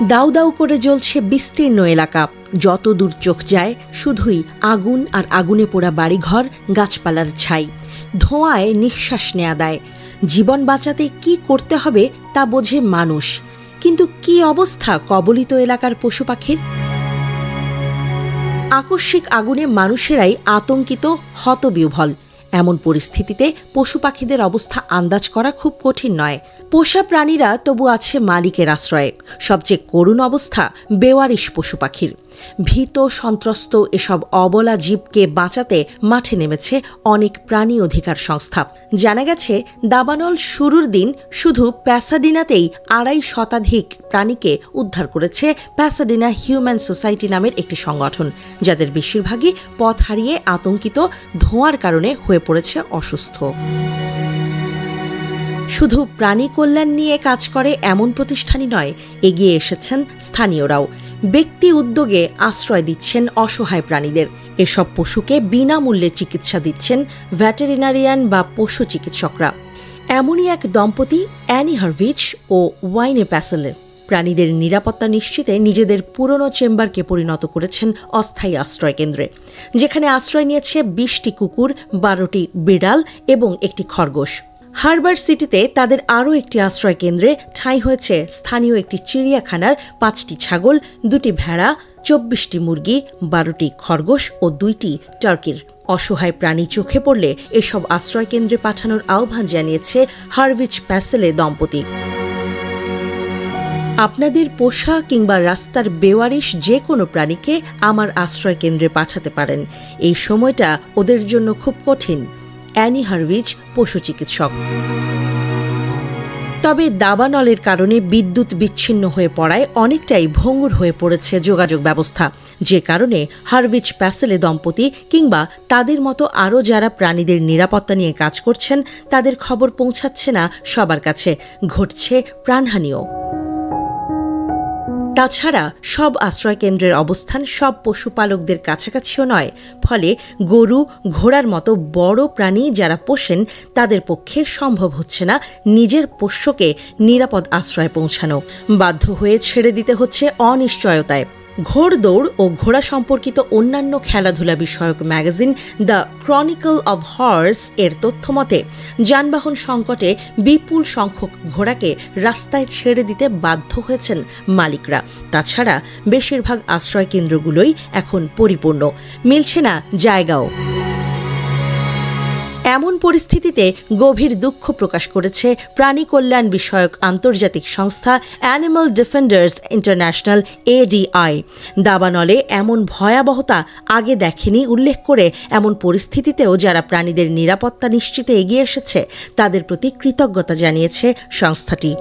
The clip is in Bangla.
দাউ দাউ করে জ্বলছে বিস্তীর্ণ এলাকা। যত দূর চোখ যায় শুধুই আগুন আর আগুনে পোড়া বাড়িঘর, গাছপালার ছাই। ধোঁয়ায় নিঃশ্বাস নেয়া দেয়। জীবন বাঁচাতে কি করতে হবে তা বোঝে মানুষ, কিন্তু কি অবস্থা কবলিত এলাকার পশু পাখির? আকস্মিক আগুনে মানুষেরাই আতঙ্কিত, হতবিহ্বল। এমন পরিস্থিতিতে পশু পাখিদের অবস্থা আন্দাজ করা খুব কঠিন নয়। পোষা প্রাণীরা তবু আছে মালিকের আশ্রয়ে। সবচেয়ে করুণ অবস্থা বেওয়ারিশ পশু পাখির। ভীত সন্ত্রস্ত এসব অবলা জীবকে বাঁচাতে মাঠে নেমেছে অনেক প্রাণী অধিকার সংস্থা। জানা গেছে, দাবানল শুরুর দিন শুধু প্যাসাডিনাতেই ২৫০ শতাধিক প্রাণীকে উদ্ধার করেছে প্যাসাডিনা হিউম্যান সোসাইটি নামের একটি সংগঠন, যাদের বেশিরভাগই পথ হারিয়ে আতঙ্কিত, ধোঁয়ার কারণে হয়ে পড়েছে অসুস্থ। শুধু প্রাণী কল্যাণ নিয়ে কাজ করে এমন প্রতিষ্ঠানই নয়, এগিয়ে এসেছেন স্থানীয়রাও। ব্যক্তি উদ্যোগে আশ্রয় দিচ্ছেন অসহায় প্রাণীদের। এসব পশুকে বিনামূল্যে চিকিৎসা দিচ্ছেন ভেটেরিনারিয়ান বা পশু চিকিৎসকরা। এমনই এক দম্পতি অ্যানি হারভিচ ও ওয়াইনে প্যাসেলে প্রাণীদের নিরাপত্তা নিশ্চিতে নিজেদের পুরনো চেম্বারকে পরিণত করেছেন অস্থায়ী আশ্রয় কেন্দ্রে, যেখানে আশ্রয় নিয়েছে ২০টি কুকুর, ১২টি বিড়াল এবং একটি খরগোশ। হারবার সিটিতে তাদের আরও একটি আশ্রয় কেন্দ্রে ঠাঁই হয়েছে স্থানীয় একটি চিড়িয়াখানার ৫টি ছাগল, ২টি ভেড়া, ২৪টি মুরগি, ১২টি খরগোশ ও ২টি টার্কির। অসহায় প্রাণী চোখে পড়লে এসব আশ্রয় কেন্দ্রে পাঠানোর আহ্বান জানিয়েছে হারভিচ প্যাসেলে দম্পতি। আপনাদের পোষা কিংবা রাস্তার বেওয়ারিশ যে কোনো প্রাণীকে আমার আশ্রয় কেন্দ্রে পাঠাতে পারেন। এই সময়টা ওদের জন্য খুব কঠিন। অ্যানি হারভিচ, পশু চিকিৎসক। তবে দাবানলের কারণে বিদ্যুৎ বিচ্ছিন্ন হয়ে পড়ায় অনেকটাই ভঙ্গুর হয়ে পড়েছে যোগাযোগ ব্যবস্থা, যে কারণে হারভিচ প্যাসেলে দম্পতি কিংবা তাদের মতো আরও যারা প্রাণীদের নিরাপত্তা নিয়ে কাজ করছেন তাদের খবর পৌঁছাচ্ছে না সবার কাছে। ঘটছে প্রাণহানিও। তাছাড়া সব আশ্রয়কেন্দ্রের অবস্থান সব পশুপালকদের কাছাকাছিও নয়, ফলে গরু, ঘোড়ার মতো বড় প্রাণী যারা পোষেন তাদের পক্ষে সম্ভব হচ্ছে না নিজের পোষ্যকে নিরাপদ আশ্রয়ে পৌঁছানো। বাধ্য হয়ে ছেড়ে দিতে হচ্ছে অনিশ্চয়তায়। ঘোড়দৌড় ও ঘোড়া সম্পর্কিত অন্যান্য খেলাধুলা বিষয়ক magazine the chronicle of horse এর তথ্যমতে যানবাহন সংকটে বিপুল সংখ্যক ঘোড়াকে রাস্তায় ছেড়ে দিতে বাধ্য হয়েছেন মালিকরা। তাছাড়া বেশিরভাগ আশ্রয় কেন্দ্রগুলোই এখন পরিপূর্ণ, মিলছে না জায়গাও। এমন পরিস্থিতিতে গভীর দুঃখ প্রকাশ করেছে প্রাণী কল্যাণ বিষয়ক আন্তর্জাতিক সংস্থা অ্যানিমাল ডিফেন্ডার্স ইন্টারন্যাশনাল ADI। দাবানলে এমন ভয়াবহতা আগে দেখেনি উল্লেখ করে এমন পরিস্থিতিতেও যারা প্রাণীদের নিরাপত্তা নিশ্চিতে এগিয়ে এসেছে তাদের প্রতি কৃতজ্ঞতা জানিয়েছে সংস্থাটি।